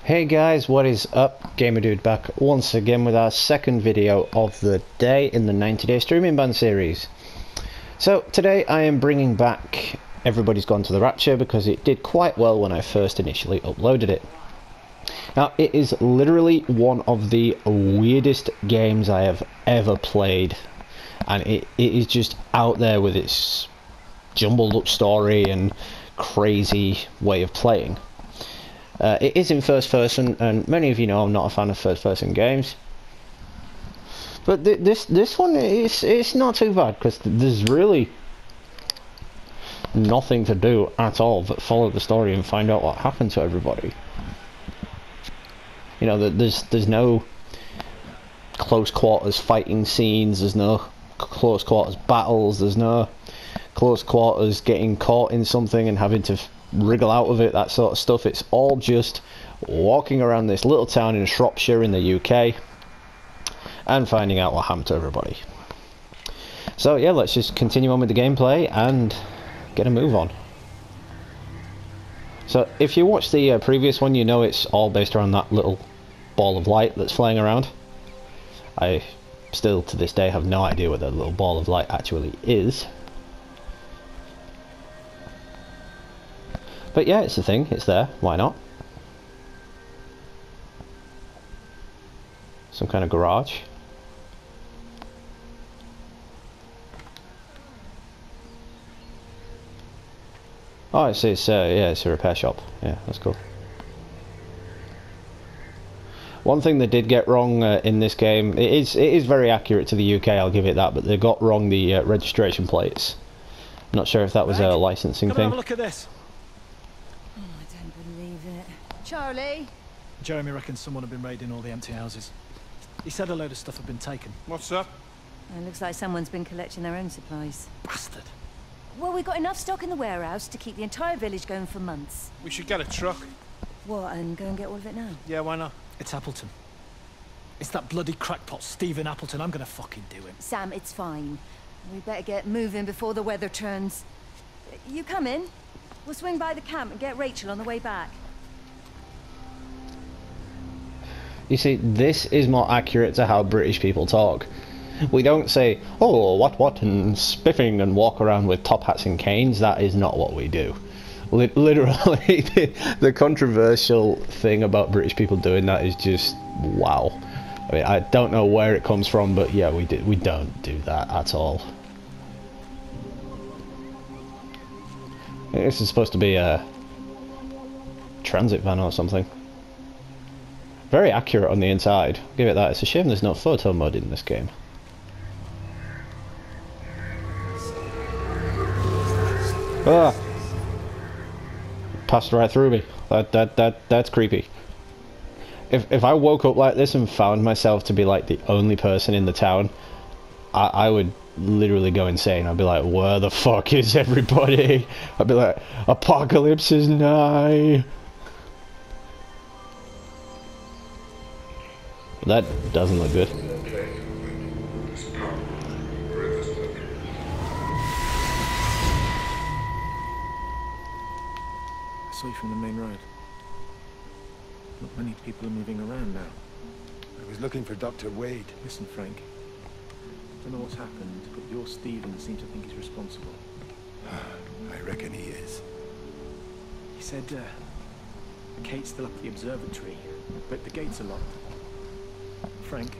Hey guys, what is up? Gamer Dude back once again with our second video of the day in the 90-day streaming ban series. So today I am bringing back Everybody's Gone to the Rapture because it did quite well when I first initially uploaded it. Now it is literally one of the weirdest games I have ever played, and it is just out there with its jumbled up story and crazy way of playing. It is in first person, and many of you know I'm not a fan of first person games. But this one it's not too bad because there's really nothing to do at all but follow the story and find out what happened to everybody. You know, there's no close quarters fighting scenes, there's no close quarters battles, there's no close quarters getting caught in something and having to wriggle out of it, that sort of stuff. It's all just walking around this little town in Shropshire in the UK and finding out what happened to everybody. So yeah, let's just continue on with the gameplay and get a move on. So if you watched the previous one, you know it's all based around that little ball of light that's flying around. I still to this day have no idea what that little ball of light actually is. But yeah, it's a thing, it's there, why not? Some kind of garage. Oh, it's yeah, it's a repair shop. Yeah, that's cool. One thing they did get wrong in this game, it is very accurate to the UK, I'll give it that, but they got wrong the registration plates. I'm not sure if that was a licensing thing. Have a look at this. Charlie? Jeremy reckons someone had been raiding all the empty houses. He said a load of stuff had been taken. What's up? It looks like someone's been collecting their own supplies. Bastard. Well, we've got enough stock in the warehouse to keep the entire village going for months. We should get a truck. What, and go and get all of it now? Yeah, why not? It's Appleton. It's that bloody crackpot Stephen Appleton. I'm gonna fucking do him. Sam, it's fine. We better get moving before the weather turns. You come in. We'll swing by the camp and get Rachel on the way back. You see, this is more accurate to how British people talk. We don't say, oh, what, and spiffing and walk around with top hats and canes. That is not what we do. Literally, the controversial thing about British people doing that is just, wow. I mean, I don't know where it comes from, but yeah, we don't do that at all. This is supposed to be a transit van or something. Very accurate on the inside. I'll give it that. It's a shame there's no photo mode in this game. Ah! Passed right through me. That's creepy. If I woke up like this and found myself to be like the only person in the town, I would literally go insane. I'd be like, where the fuck is everybody? I'd be like, apocalypse is nigh. That doesn't look good. I saw you from the main road. Not many people are moving around now. was looking for Dr. Wade. Listen, Frank. I don't know what's happened, but your Stephen seems to think he's responsible. I reckon he is. He said, Kate's still up at the observatory, but the gates are locked. Frank,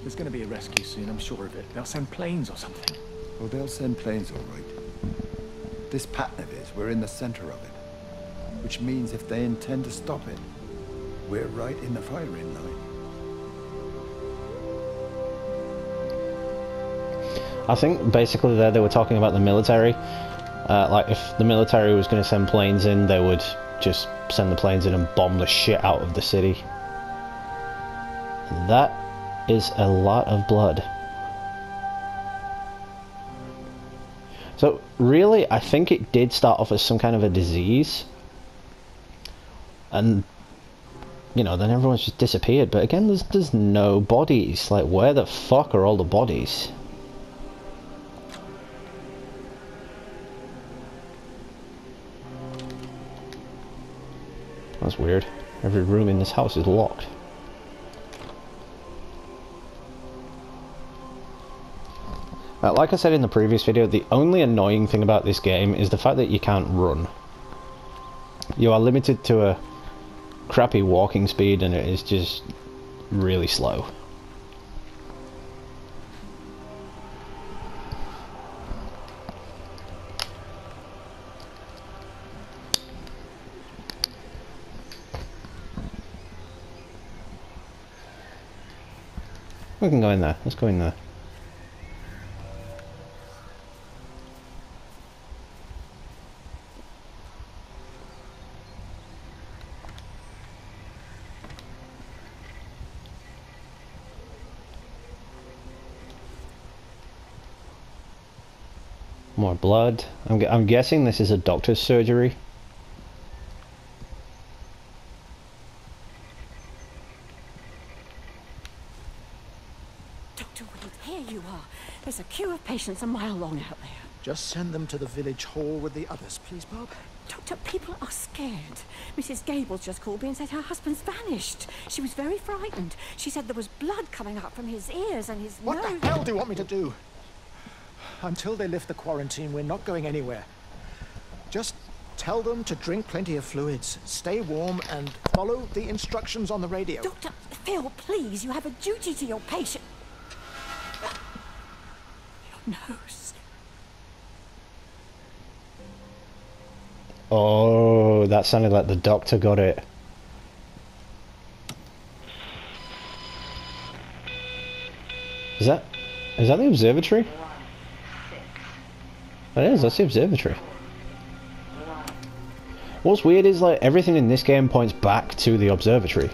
there's going to be a rescue soon, I'm sure of it. They'll send planes or something. Oh, they'll send planes, all right. This pattern of his, we're in the center of it. Which means if they intend to stop it, we're right in the firing line. I think basically there they were talking about the military. Like if the military was going to send planes in, they would just send the planes in and bomb the shit out of the city. That is a lot of blood. So really, I think it did start off as some kind of a disease, and you know, then everyone's just disappeared. But again, there's no bodies. Like, where the fuck are all the bodies? That's weird. Every room in this house is locked. Like I said in the previous video, the only annoying thing about this game is the fact that you can't run. You are limited to a crappy walking speed, and it is just really slow. We can go in there. Let's go in there. More blood. I'm guessing this is a doctor's surgery. Dr. Wade, here you are. There's a queue of patients a mile long out there. Just send them to the village hall with the others, please, Bob. Doctor, people are scared. Mrs. Gable just called me and said her husband's vanished. She was very frightened. She said there was blood coming up from his ears and his nose. What the hell do you want me to do? Until they lift the quarantine, we're not going anywhere. Just tell them to drink plenty of fluids, stay warm, and follow the instructions on the radio. Dr. Phil, please, you have a duty to your patient. Your nose. Oh, that sounded like the doctor got it. Is that the observatory? It is, that's the observatory. What's weird is like everything in this game points back to the observatory.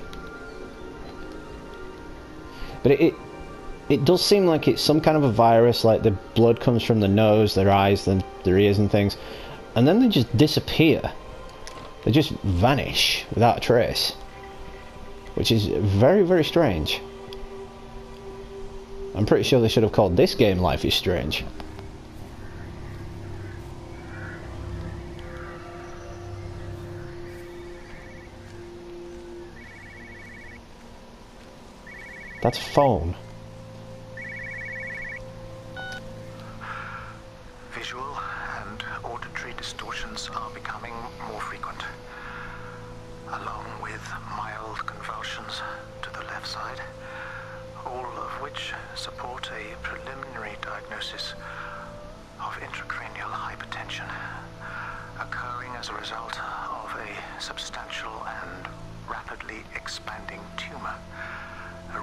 But it does seem like it's some kind of a virus, like the blood comes from the nose, their eyes, their ears and things, and then they just disappear. They just vanish without a trace. Which is very, very strange. I'm pretty sure they should have called this game Life is Strange. That's a phone. Visual and auditory distortions are becoming more frequent, along with mild convulsions to the left side, all of which support a preliminary diagnosis of intracranial hypertension, occurring as a result of a substantial and rapidly expanding tumor,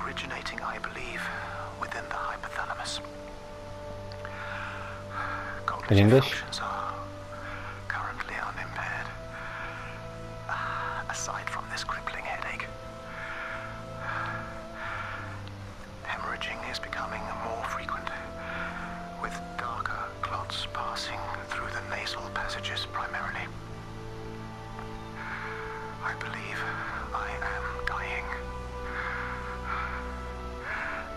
originating, I believe, within the hypothalamus. In English? Functions are currently unimpaired, aside from this crippling headache. Hemorrhaging is becoming more frequent, with darker clots passing through the nasal passages primarily. I believe I am dying.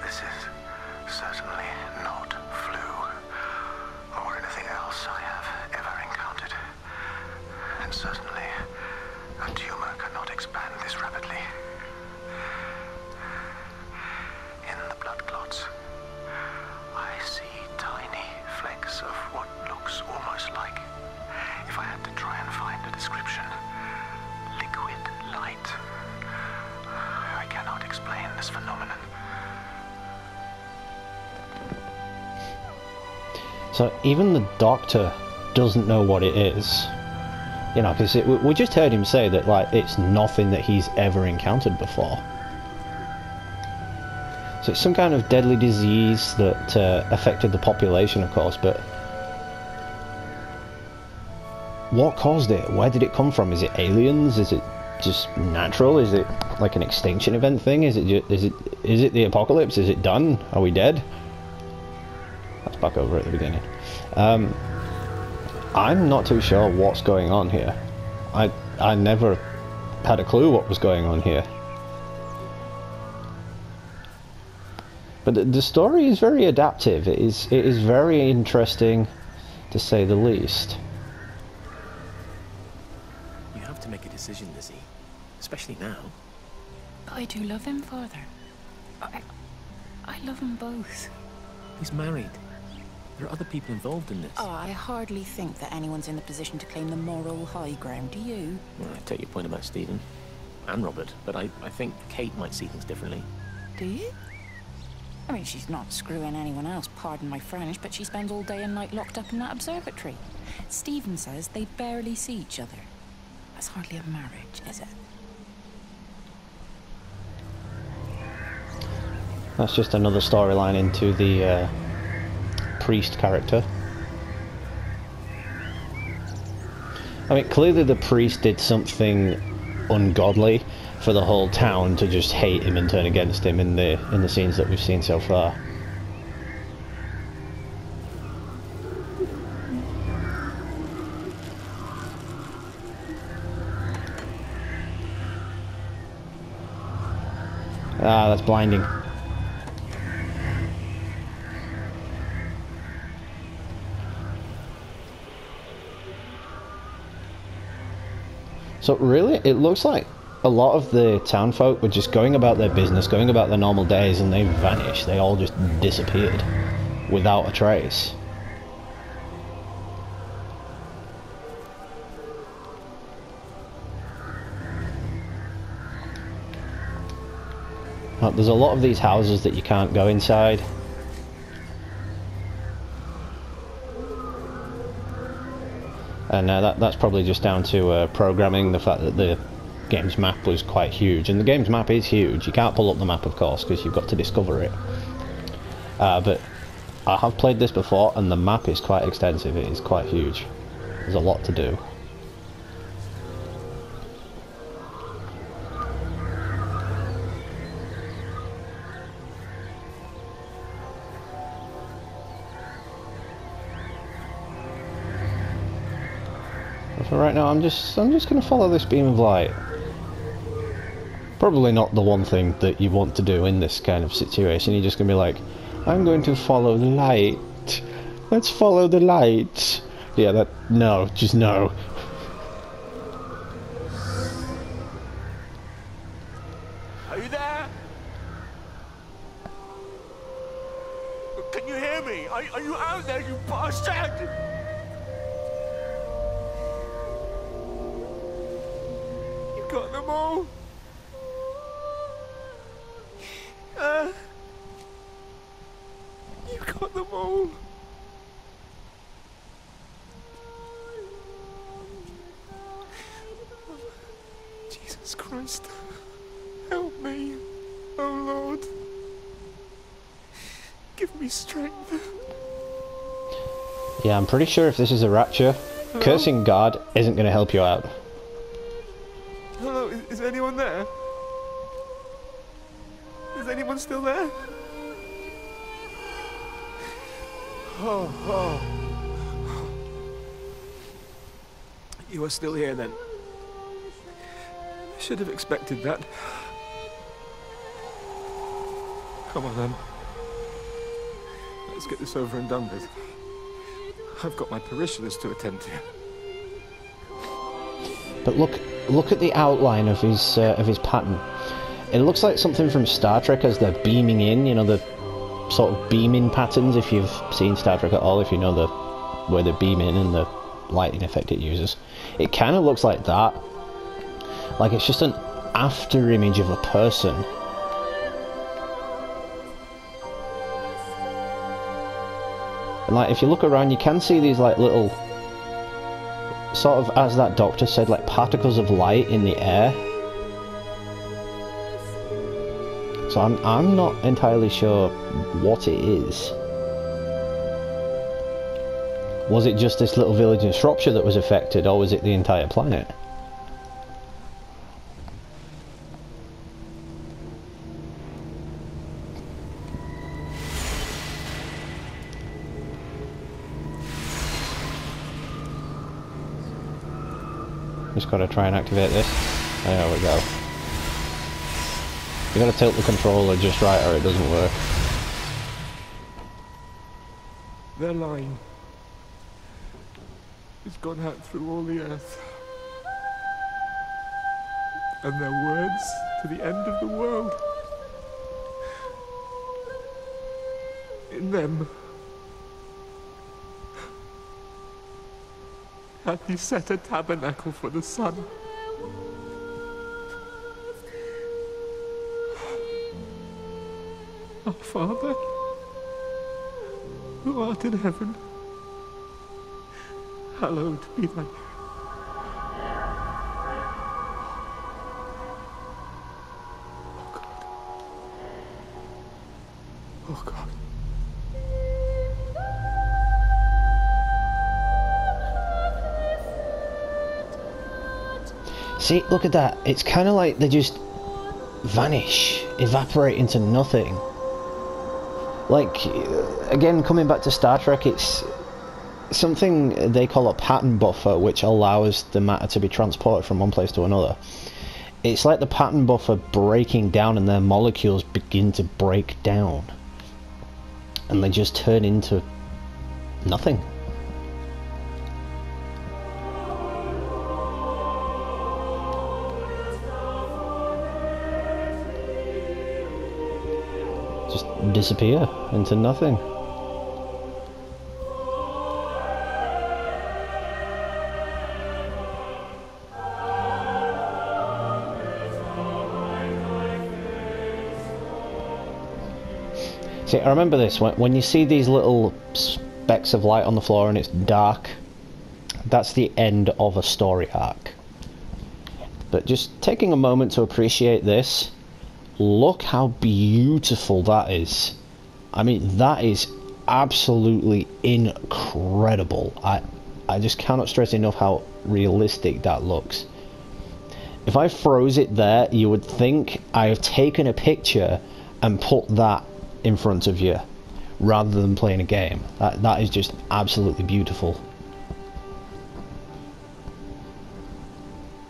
This is certainly not flu or anything else I have ever encountered. And certainly a tumor cannot expand this rapidly. In the blood clots, I see tiny flecks of what looks almost like, if I had to try and find a description, liquid light. I cannot explain this phenomenon. So even the doctor doesn't know what it is. You know, because we just heard him say that, like, it's nothing that he's ever encountered before. So it's some kind of deadly disease that affected the population, of course, but what caused it? Where did it come from? Is it aliens? Is it just natural? Is it like an extinction event thing? Is it the apocalypse? Is it done? Are we dead? That's back over at the beginning. I'm not too sure what's going on here. I never had a clue what was going on here. But the story is very adaptive. It is very interesting, to say the least. You have to make a decision, Lizzie. It's especially now. But I do love him, Father. I love them both. He's married. There are other people involved in this. Oh, I hardly think that anyone's in the position to claim the moral high ground, do you? Well, I take your point about Stephen and Robert, but I think Kate might see things differently. Do you? I mean, she's not screwing anyone else, pardon my French, but she spends all day and night locked up in that observatory. Stephen says they barely see each other. That's hardly a marriage, is it? That's just another storyline into the priest character. I mean, clearly the priest did something ungodly for the whole town to just hate him and turn against him in the scenes that we've seen so far. Ah, that's blinding. So really, it looks like a lot of the town folk were just going about their business, going about their normal days, and they vanished. They all just disappeared without a trace. There's a lot of these houses that you can't go inside. And that's probably just down to programming, the fact that the game's map was quite huge. And the game's map is huge. You can't pull up the map, of course, because you've got to discover it. But I have played this before, and the map is quite extensive. It is quite huge. There's a lot to do. So right now I'm just going to follow this beam of light. Probably not the one thing that you want to do in this kind of situation. You're just going to be like, I'm going to follow the light. Let's follow the light. Yeah, no, just no. Are you there? Can you hear me? Are you out there, you bastard? Got them all. You got them all. Jesus Christ. Help me. Oh Lord. Give me strength. Yeah, I'm pretty sure if this is a Rapture, cursing God isn't going to help you out. Hello, is anyone there? Is anyone still there? Oh. You are still here then. I should have expected that. Come on then. Let's get this over and done with. I've got my parishioners to attend to. But look at the outline of his pattern. It looks like something from Star Trek as they're beaming in, you know, the sort of beaming patterns, if you've seen Star Trek at all, if you know where they beam in and the lighting effect it uses. It kind of looks like that. Like it's just an after image of a person. And like if you look around, you can see these like little, sort of, as that doctor said, like particles of light in the air. So I'm not entirely sure what it is. Was it just this little village in Shropshire that was affected, or was it the entire planet? Just gotta try and activate this. There we go. You gotta tilt the controller just right or it doesn't work. Their line has gone out through all the earth. and their words to the end of the world. In them hath he set a tabernacle for the sun. Our Father, who art in heaven, hallowed be thy name. Oh God. See, look at that. It's kind of like they just vanish, evaporate into nothing. Like, again, coming back to Star Trek, it's something they call a pattern buffer, which allows the matter to be transported from one place to another. It's like the pattern buffer breaking down and their molecules begin to break down. And they just turn into nothing. Just disappear into nothing. See, I remember this, when you see these little specks of light on the floor and it's dark, that's the end of a story arc. But just taking a moment to appreciate this, look how beautiful that is. I mean, that is absolutely incredible. I just cannot stress enough how realistic that looks. If I froze it there, you would think I have taken a picture and put that in front of you rather than playing a game. That is just absolutely beautiful.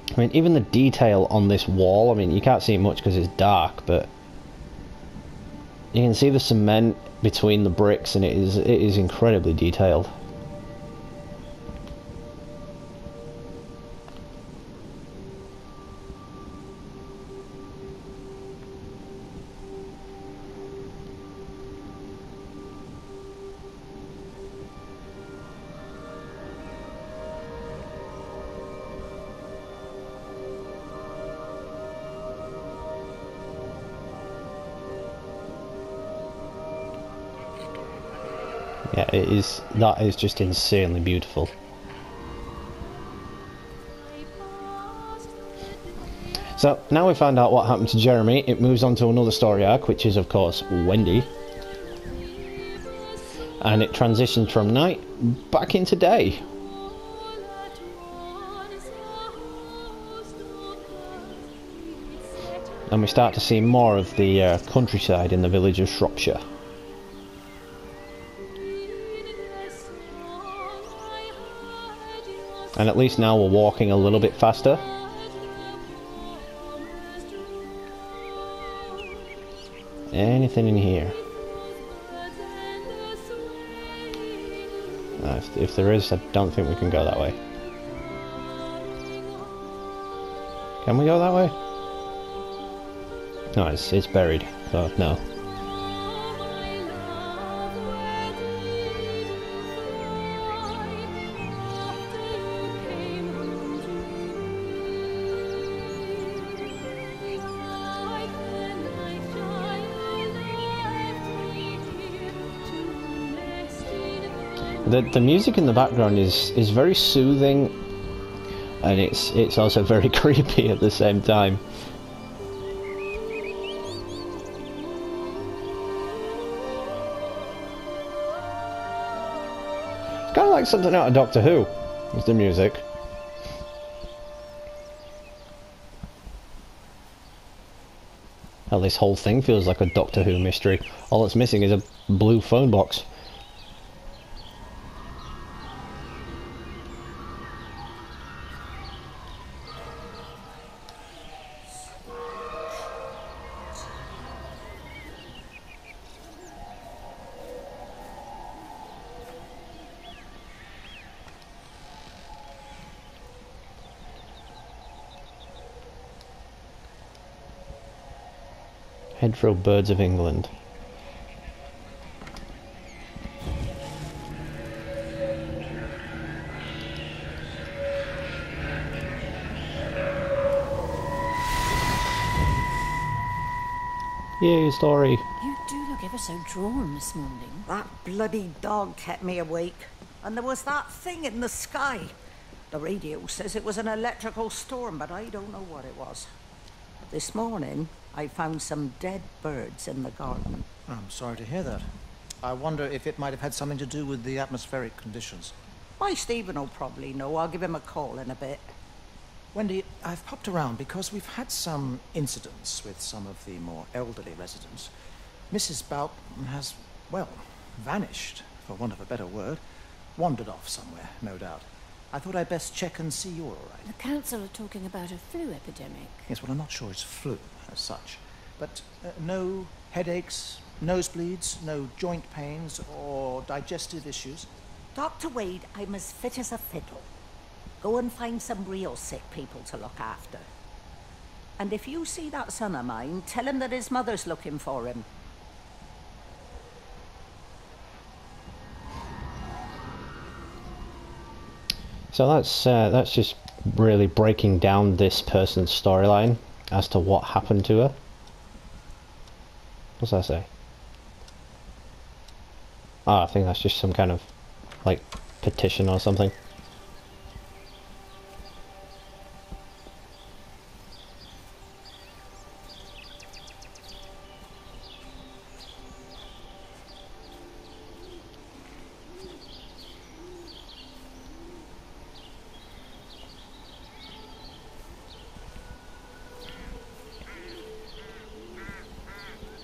I mean, even the detail on this wall, I mean, you can't see it much because it's dark, but you can see the cement between the bricks, and it is incredibly detailed. Yeah, that is just insanely beautiful. So, now we find out what happened to Jeremy, it moves on to another story arc, which is of course Wendy. And it transitions from night back into day. And we start to see more of the countryside in the village of Shropshire. And at least now we're walking a little bit faster. Anything in here? If there is, I don't think we can go that way. Can we go that way? No, it's buried, so no. The music in the background is very soothing, and it's also very creepy at the same time. It's kind of like something out of Doctor Who, is the music. Hell, this whole thing feels like a Doctor Who mystery. All it's missing is a blue phone box. Hedgerow Birds of England. Yay, story. You do look ever so drawn this morning. That bloody dog kept me awake. And there was that thing in the sky. The radio says it was an electrical storm, but I don't know what it was. This morning, I found some dead birds in the garden. I'm sorry to hear that. I wonder if it might have had something to do with the atmospheric conditions. My Stephen will probably know. I'll give him a call in a bit. Wendy, I've popped around because we've had some incidents with some of the more elderly residents. Mrs. Bout has, well, vanished, for want of a better word. Wandered off somewhere, no doubt. I thought I'd best check and see you're all right. The council are talking about a flu epidemic. Yes, well, I'm not sure it's flu as such. But no headaches, nosebleeds, no joint pains or digestive issues? Dr. Wade, I'm as fit as a fiddle. Go and find some real sick people to look after. And if you see that son of mine, tell him that his mother's looking for him. So that's just really breaking down this person's storyline as to what happened to her. What's that say? Oh, I think that's just some kind of like petition or something.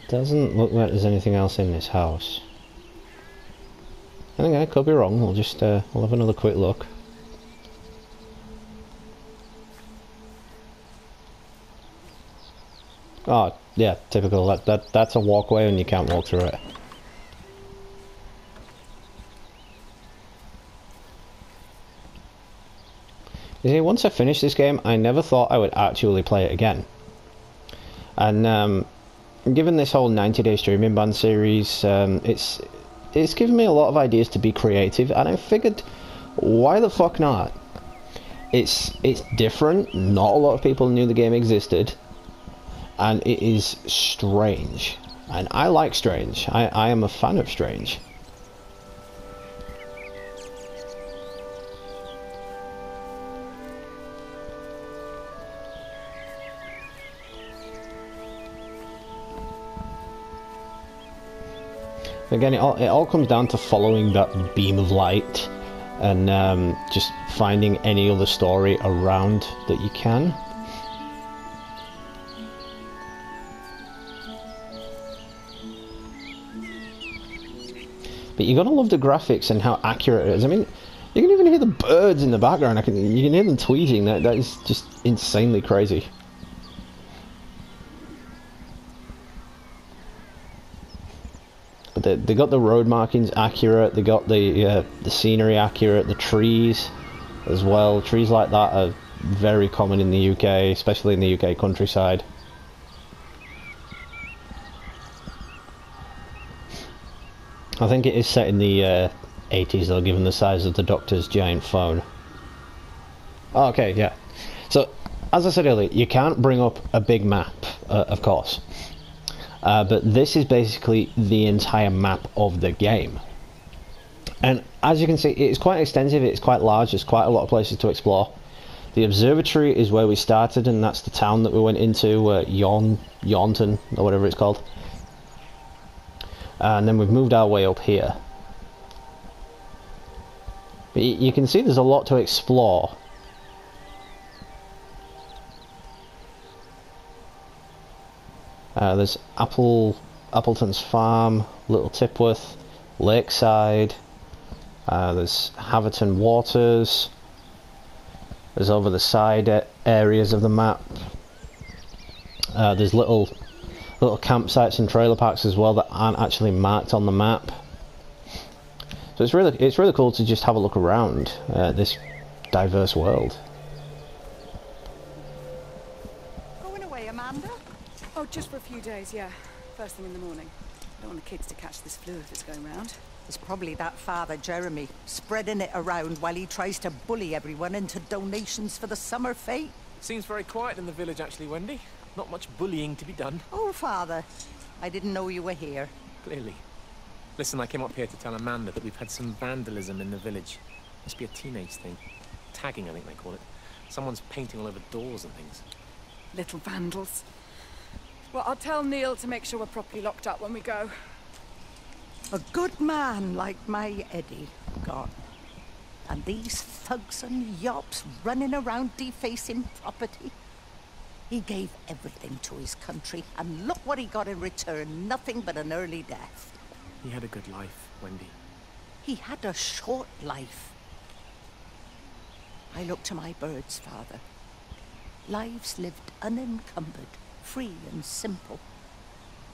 Doesn't look like there's anything else in this house. I think I could be wrong. We'll just we'll have another quick look. Oh yeah, typical. That's a walkway and you can't walk through it. You see, once I finished this game, I never thought I would actually play it again. And given this whole 90-day streaming ban series, it's given me a lot of ideas to be creative, and I figured, why the fuck not? It's different. Not a lot of people knew the game existed, and it is strange, and I like strange. I am a fan of strange. Again, it all comes down to following that beam of light and just finding any other story around that you can. But you're gonna love the graphics and how accurate it is. I mean, you can even hear the birds in the background. You can hear them tweeting. That is just insanely crazy. They got the road markings accurate. They got the scenery accurate. The trees, as well. Trees like that are very common in the UK, especially in the UK countryside. I think it is set in the 80s though, given the size of the Doctor's giant phone. Oh, okay, yeah. So, as I said earlier, you can't bring up a big map, of course. But this is basically the entire map of the game. And as you can see, it's quite extensive, it's quite large, there's quite a lot of places to explore. The observatory is where we started, and that's the town that we went into, Yaunton, or whatever it's called. And then we've moved our way up here. But you can see there's a lot to explore. There's Appleton's Farm, Little Tipworth, Lakeside. There's Haverton Waters. There's over the side areas of the map. There's little campsites and trailer parks as well that aren't actually marked on the map. So it's really cool to just have a look around this diverse world. Going away, Amanda? Oh, just for a few days, yeah. First thing in the morning. I don't want the kids to catch this flu if it's going round. It's probably that Father Jeremy, spreading it around while he tries to bully everyone into donations for the summer fete. Seems very quiet in the village, actually, Wendy. Not much bullying to be done. Oh, Father, I didn't know you were here. Clearly. Listen, I came up here to tell Amanda that we've had some vandalism in the village. Must be a teenage thing. Tagging, I think they call it. Someone's painting all over doors and things. Little vandals. Well, I'll tell Neil to make sure we're properly locked up when we go. A good man like my Eddie gone. And these thugs and yops running around defacing property. He gave everything to his country, and look what he got in return. Nothing but an early death. He had a good life, Wendy. He had a short life. I look to my birds, Father. Lives lived unencumbered, free and simple.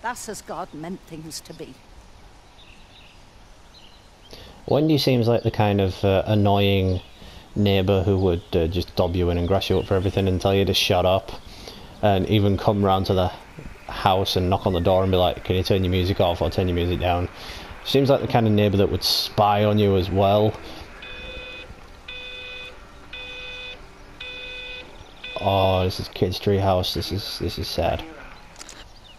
That's as God meant things to be. Wendy seems like the kind of annoying neighbour who would just dob you in and grass you up for everything and tell you to shut up, and even come round to the house and knock on the door and be like, can you turn your music off or turn your music down? Seems like the kind of neighbour that would spy on you as well. Oh, this is Kid's tree house. This is sad.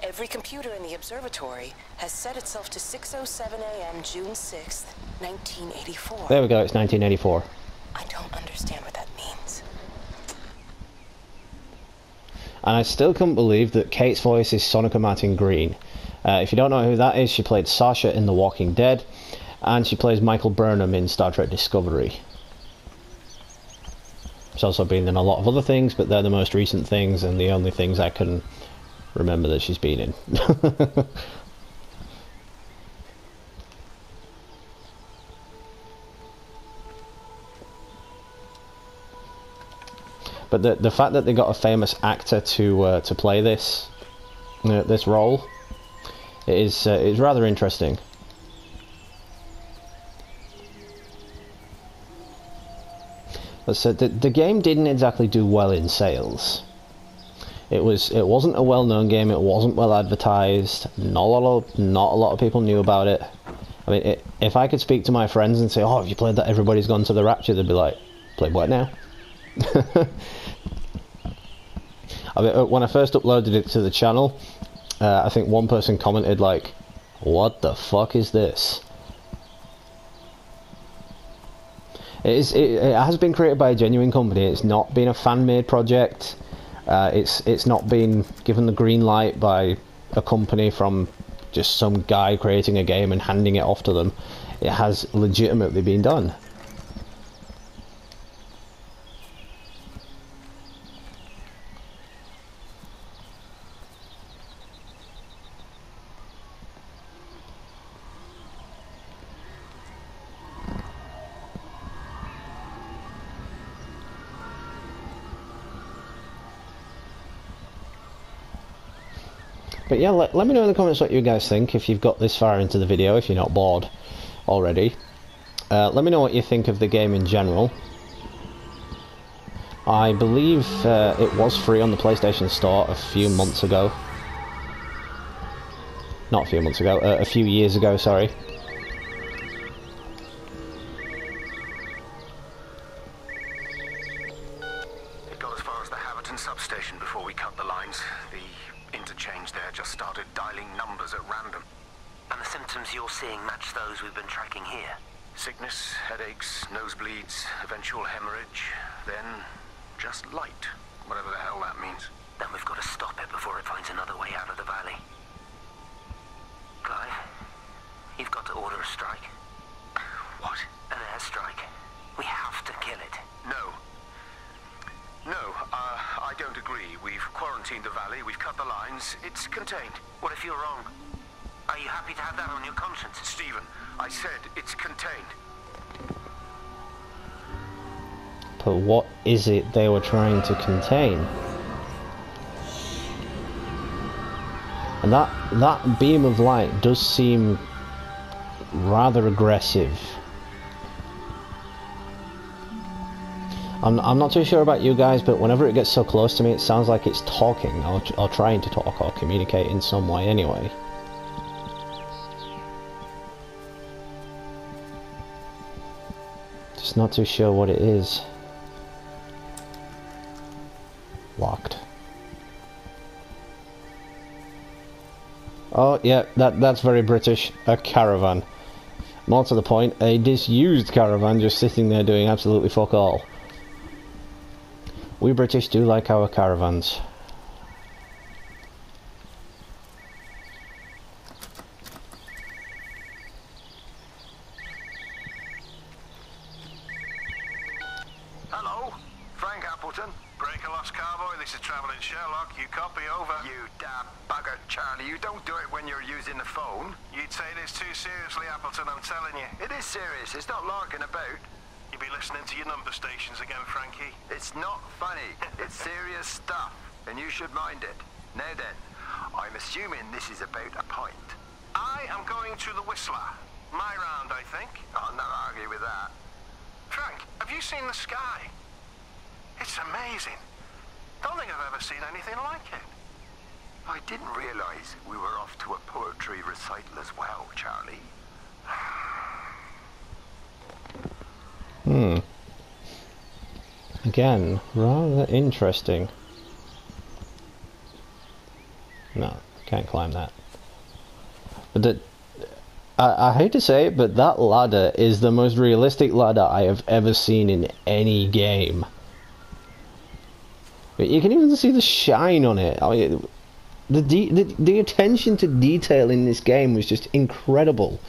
Every computer in the observatory has set itself to 6:07 a.m. June 6th, 1984. There we go, it's 1984. I don't understand what that means. And I still couldn't believe that Kate's voice is Sonica Martin Green. If you don't know who that is, she played Sasha in The Walking Dead, and she plays Michael Burnham in Star Trek Discovery. She's also been in a lot of other things, but they're the most recent things and the only things I can remember that she's been in. But the fact that they got a famous actor to play this role is rather interesting. So the game didn't exactly do well in sales. It wasn't a well-known game. It wasn't well advertised. Not a lot of people knew about it. I mean, if I could speak to my friends and say, "Oh, have you played that? Everybody's gone to the Rapture," they'd be like, "Played what now?" I mean, when I first uploaded it to the channel, I think one person commented like, "What the fuck is this?" It has been created by a genuine company. It's not been a fan-made project. It's not been given the green light by a company from just some guy creating a game and handing it off to them. It has legitimately been done. But yeah, let me know in the comments what you guys think, if you've got this far into the video, if you're not bored already. Let me know what you think of the game in general. I believe it was free on the PlayStation Store a few months ago. Not a few months ago, a few years ago, sorry. It got as far as the Haverton substation before we cut the lines. The interchange there just started dialing numbers at random. And the symptoms you're seeing match those we've been tracking here? Sickness, headaches, nosebleeds, eventual hemorrhage, then just light, whatever the hell that means. Then we've got to stop it before it finds another way out of the valley. Clive, you've got to order a strike. What? An airstrike. We have to kill it. No. No, I don't agree. We've quarantined the valley, we've cut the lines, it's contained. What if you're wrong? Are you happy to have that on your conscience? Stephen, I said it's contained. But what is it they were trying to contain? And that beam of light does seem rather aggressive. I'm not too sure about you guys, but whenever it gets so close to me, it sounds like it's talking, or trying to talk, or communicate in some way anyway. Just not too sure what it is. Locked. Oh, yeah, that's very British. A caravan. More to the point, a disused caravan just sitting there doing absolutely fuck all. We British do like our caravans. Hello, Frank Appleton. Breaker Lost Cowboy, this is Travelling Sherlock. You copy, over. You damn bugger, Charlie. You don't do it when you're using the phone. You'd say this too seriously, Appleton, I'm telling you. It is serious. It's not larking about. You be listening to your number stations again, Frankie. It's not funny. It's serious stuff, and you should mind it. Now then, I'm assuming this is about a pint. I am going to the Whistler. My round, I think. I'll not argue with that. Frank, have you seen the sky? It's amazing. Don't think I've ever seen anything like it. I didn't realize we were off to a poetry recital as well, Charlie. Again, rather interesting. No, can't climb that. But I hate to say it, but that ladder is the most realistic ladder I have ever seen in any game. But you can even see the shine on it. I mean, the attention to detail in this game was just incredible.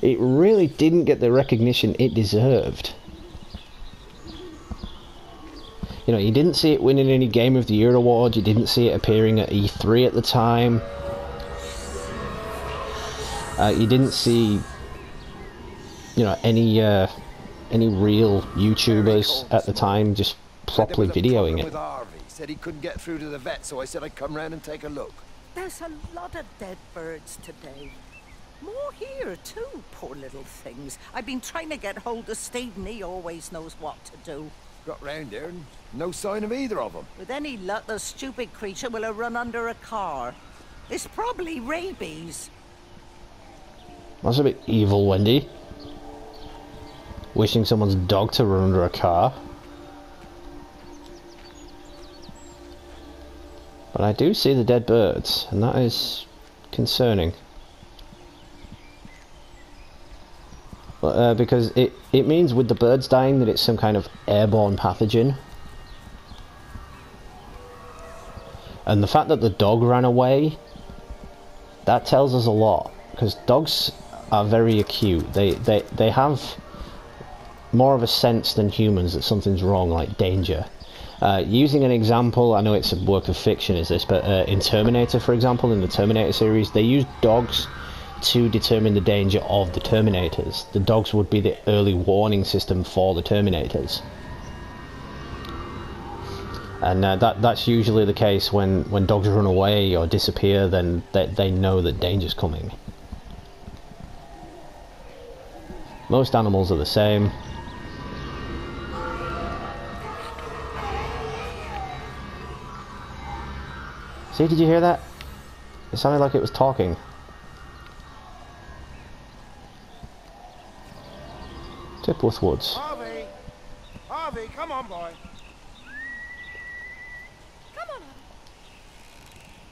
It really didn't get the recognition it deserved. You know, you didn't see it winning any Game of the Year awards, you didn't see it appearing at E3 at the time. You didn't see, you know, any real YouTubers at the time just properly videoing it. Said he couldn't get through to the vet, so I said I'd come round and take a look. There's a lot of dead birds today. More here, too, poor little things. I've been trying to get hold of Steve, and he always knows what to do. Got round there and no sign of either of them. With any luck, the stupid creature will have run under a car. It's probably rabies. That's a bit evil, Wendy. Wishing someone's dog to run under a car. But I do see the dead birds, and that is concerning. Because it means with the birds dying that it's some kind of airborne pathogen. And the fact that the dog ran away, that tells us a lot. Because dogs are very acute. They have more of a sense than humans that something's wrong, like danger. Using an example, I know it's a work of fiction is this, but in Terminator, for example, in the Terminator series, they use dogs to determine the danger of the Terminators. The dogs would be the early warning system for the Terminators. And that's usually the case when dogs run away or disappear, then they know that danger's coming. Most animals are the same. See, did you hear that? It sounded like it was talking. Tipworth Woods. Harvey! Harvey, come on, boy! Come on,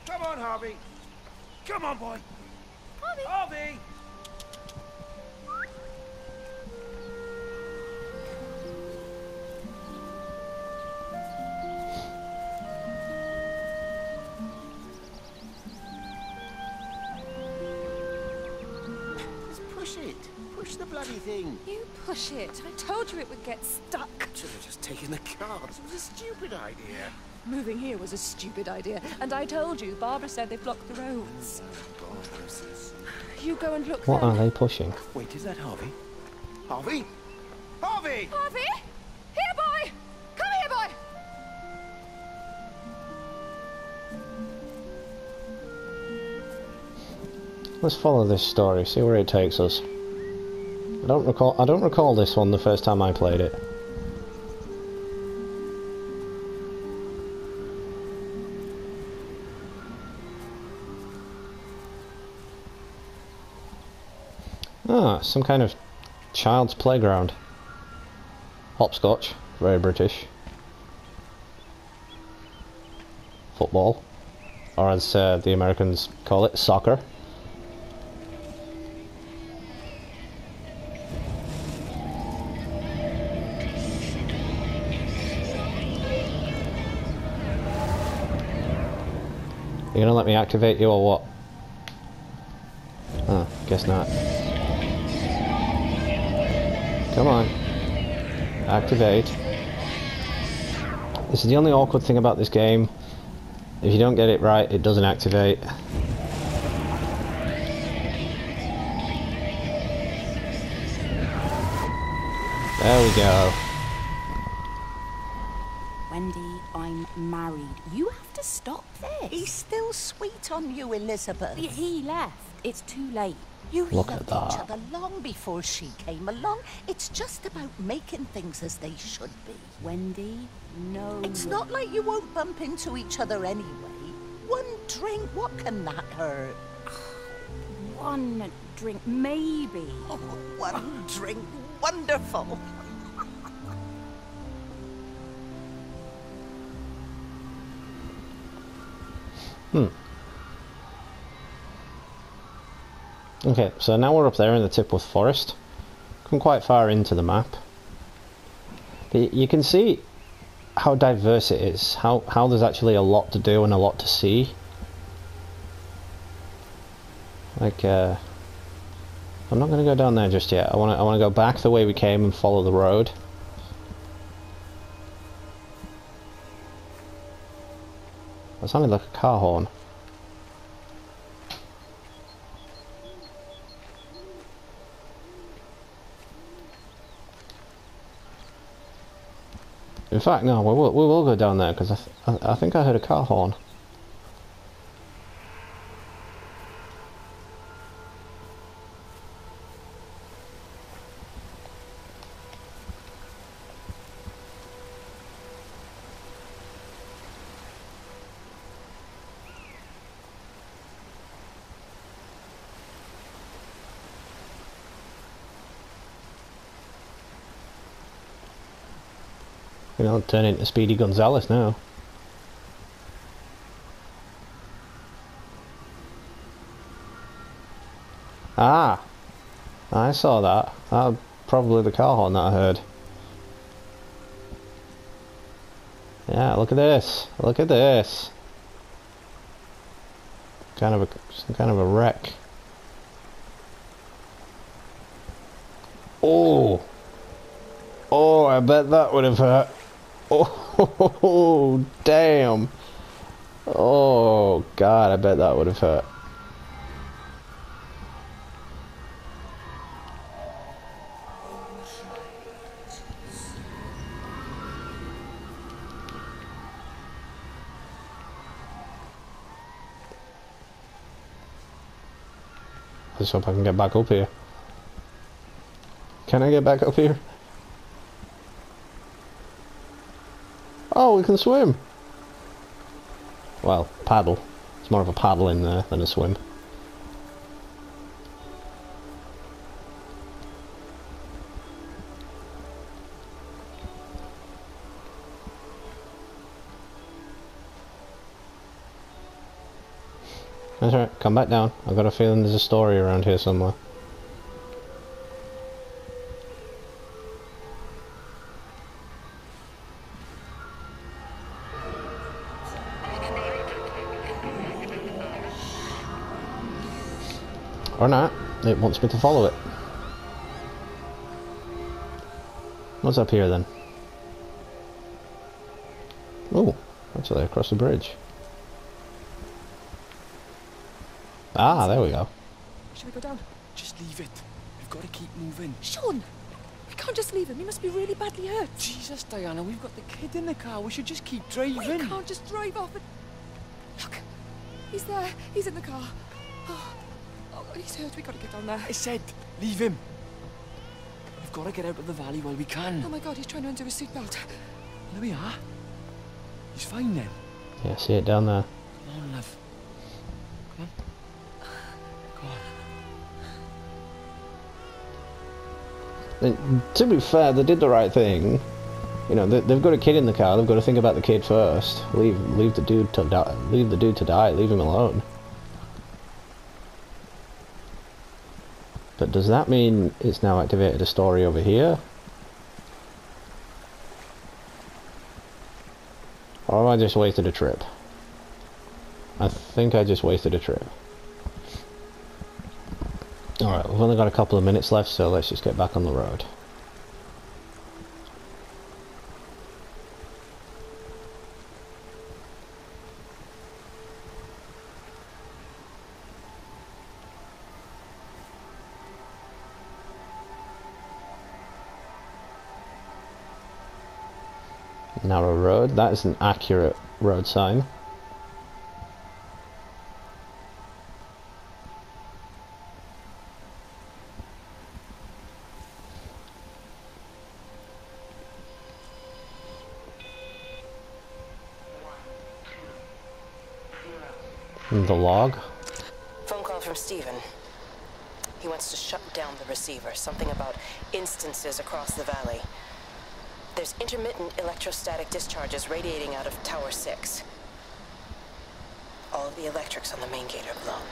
Come on, Harvey! Come on, boy! Harvey! Harvey! Push it. Push the bloody thing. You push it. I told you it would get stuck. Should have just taken the cars. It was a stupid idea. Moving here was a stupid idea, and I told you, Barbara said they've blocked the roads. You go and look What then. are they pushing? Wait, is that Harvey? Harvey? Harvey! Harvey! Here, boy! Come here, boy! Let's follow this story, see where it takes us. I don't recall this one the first time I played it. Ah, some kind of child's playground. Hopscotch, very British. Football, or as the Americans call it, soccer. You gonna let me activate you or what? Oh, guess not. Come on. Activate. This is the only awkward thing about this game. If you don't get it right, it doesn't activate. There we go. Wendy, I'm married. You have to stop this. He's still sweet on you, Elizabeth. He left. It's too late. You Look loved at each that. other long before she came along. It's just about making things as they should be. Wendy, no. It's not like you won't bump into each other anyway. One drink, what can that hurt? One drink, maybe. Oh, one drink, wonderful. Okay, so now we're up there in the Tipworth Forest. Come quite far into the map. But you can see how diverse it is, how there's actually a lot to do and a lot to see. Like, I'm not going to go down there just yet. I want to go back the way we came and follow the road. That sounded like a car horn. In fact, no, we will go down there because I think I heard a car horn. You know, turn into Speedy Gonzales now. Ah! I saw that. Probably the car horn that I heard. Yeah, look at this. Look at this. Some kind of a wreck. Oh! Oh, I bet that would have hurt. Oh, damn. Oh, God, I bet that would have hurt. Let's hope I can get back up here. Can I get back up here? Oh, we can swim! Well, paddle. It's more of a paddle in there than a swim. That's right, come back down. I've got a feeling there's a story around here somewhere. Or not. It wants me to follow it. What's up here then? Oh, actually across the bridge. Ah, there we go. Should we go down? Just leave it. We've got to keep moving. Sean! We can't just leave him. He must be really badly hurt. Jesus, Diana, we've got the kid in the car. We should just keep driving. We can't just drive off and... Look! He's there. He's in the car. Oh, he's hurt. We've got to get down there. I said, leave him. We've got to get out of the valley while we can. Oh my God, he's trying to undo his seatbelt. There we are. He's fine then. Yeah, see it down there. Come on, love. Come on. Go on. And to be fair, they did the right thing. You know, they've got a kid in the car. They've got to think about the kid first. Leave the dude to die. Leave the dude to die. Leave him alone. But does that mean it's now activated a story over here? Or have I just wasted a trip? I think I just wasted a trip. Alright, we've only got a couple of minutes left, so let's just get back on the road. Narrow road, that is an accurate road sign. The log. Phone call from Stephen. He wants to shut down the receiver. Something about instances across the valley. There's intermittent electrostatic discharges radiating out of Tower 6. All of the electrics on the main gate are blown.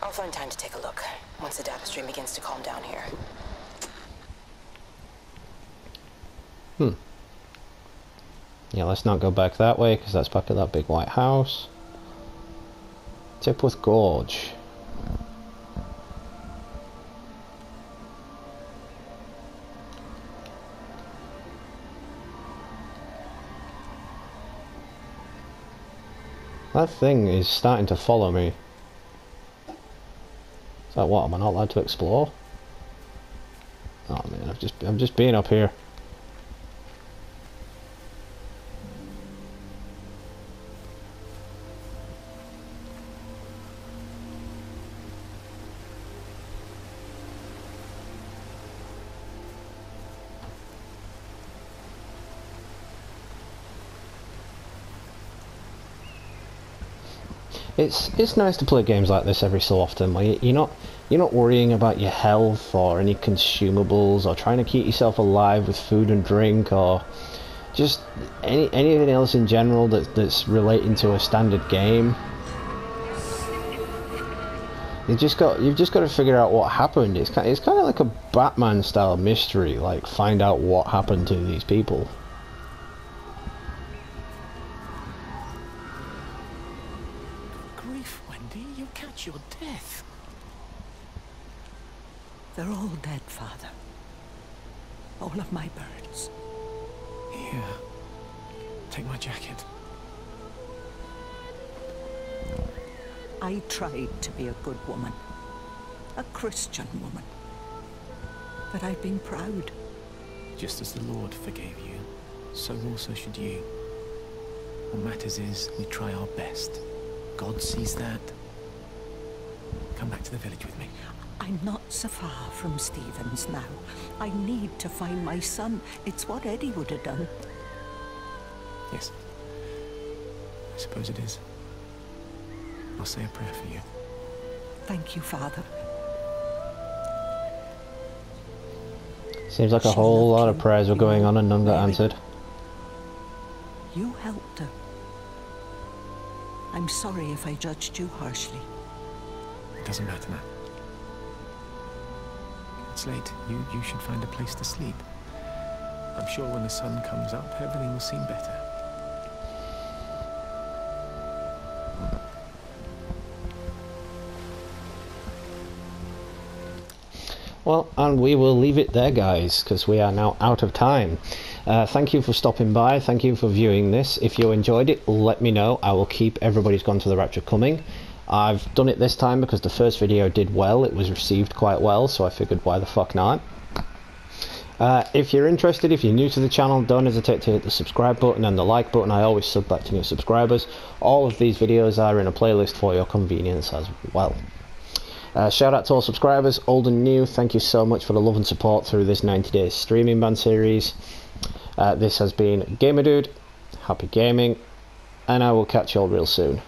I'll find time to take a look once the data stream begins to calm down here. Yeah, let's not go back that way because that's back at that big white house. Tipworth Gorge. That thing is starting to follow me. Is that what? Am I not allowed to explore? Oh man, I'm just being up here. It's nice to play games like this every so often. Like you're not worrying about your health or any consumables or trying to keep yourself alive with food and drink or just anything else in general that's relating to a standard game. You've just got to figure out what happened. It's kind of like a Batman style mystery. Like find out what happened to these people. Your death. They're all dead, Father. All of my birds. Here. Take my jacket. I tried to be a good woman. A Christian woman. But I've been proud. Just as the Lord forgave you, so also should you. What matters is we try our best. God sees that. Come back to the village with me. I'm not so far from Stephen's now. I need to find my son. It's what Eddie would have done. Yes. I suppose it is. I'll say a prayer for you. Thank you, Father. Seems like a whole lot of prayers were going on and none got answered. You helped her. I'm sorry if I judged you harshly. It doesn't matter now. It's late. You should find a place to sleep. I'm sure when the sun comes up, everything will seem better. Well, and we will leave it there, guys, because we are now out of time. Thank you for stopping by. Thank you for viewing this. If you enjoyed it, let me know. I will keep Everybody's Gone to the Rapture coming. I've done it this time because the first video did well. It was received quite well, so I figured why the fuck not. If you're interested, if you're new to the channel, don't hesitate to hit the subscribe button and the like button. I always sub back to new subscribers. All of these videos are in a playlist for your convenience as well. Shout out to all subscribers, old and new. Thank you so much for the love and support through this 90 days streaming ban series. This has been Gamer Dude. Happy gaming, and I will catch you all real soon.